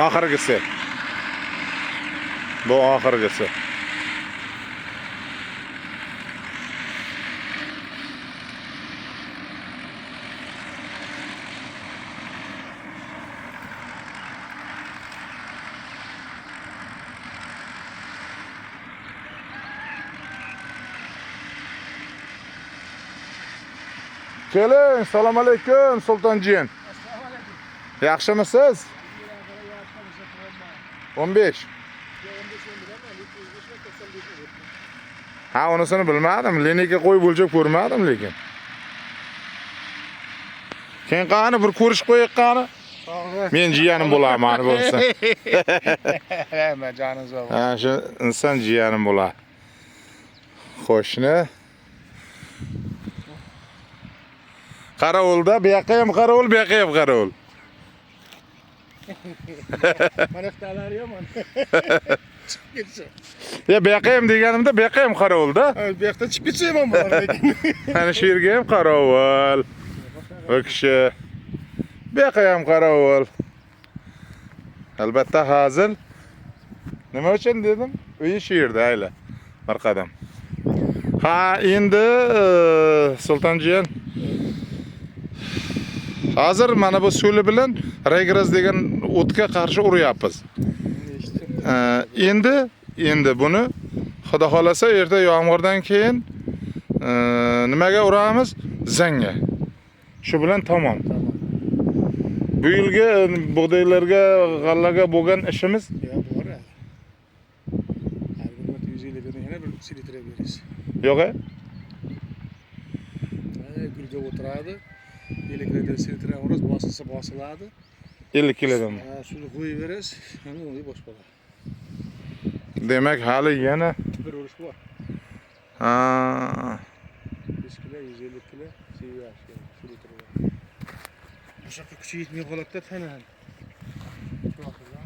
Oxirgisi. Bu oxirgisi. Keling, assalomu alaykum Sultonjon. Yaxshimisiz? 15. Ha, unisini bilmadim. Liniyga qo'yib o'lchab ko'rmadim lekin. Keyin qani bir ko'rish qo'yiqqani? Men jiyanim bo'laman bo'lsa. Men joningiz bor. Ha, shu inson jiyanim bo'lar. Qo'shni. Qarovulda, bu yoqqa ham qarovul, bu yoqqa ham qarovul. Mana xatar yomon. Ya bu yoqqa ham deganimda, bu yoqqa ham qarovulda. Bu yoqda chiqib ketsa yomon bo'lar lekin. Mana shu yerga ham qarovul. Bu kishi. Bu yoqqa ham qarovul. Albatta hazil. Nima uchun dedim? Uyi shu yerda ayla. Bir qadam. Ha, endi Sultonjon hozir mana bu suli bilan regres degan o'tga qarshi uryapmiz. Endi buni Xudo xolasa erta yomg'irdan keyin nimaga uramiz? Zangga. Shu bilan tamom. Bu yilgi bug'doylarga, g'allaga bo'lgan ishimiz Bor. Har bir 150 berdan yana bir selitra berasiz. yo'q-a? Gulga o'tiradi. Elektrda selitra uras bosiladi. 50 kilodan. Shuni qo'yib berasiz, mana uni bosh bo'ladi. Demak, hali yana Bir urush bor. ha 100 kilo, 150 kilo seviyash selitra. O'sha kuchi yetmay holatda tanadi.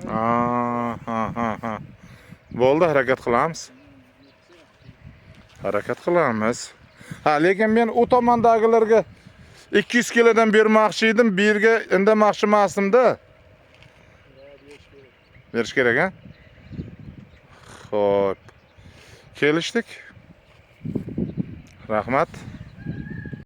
ha. Bo'ldi, harakat qilamiz. Harakat qilamiz. Ha, lekin men u tomondagilarga 200 kilodan bermoqchi edim, bu yerga indamoqchi emasdim-da. Berish kerak, ha? Xo'p. Kelishdik. Rahmat.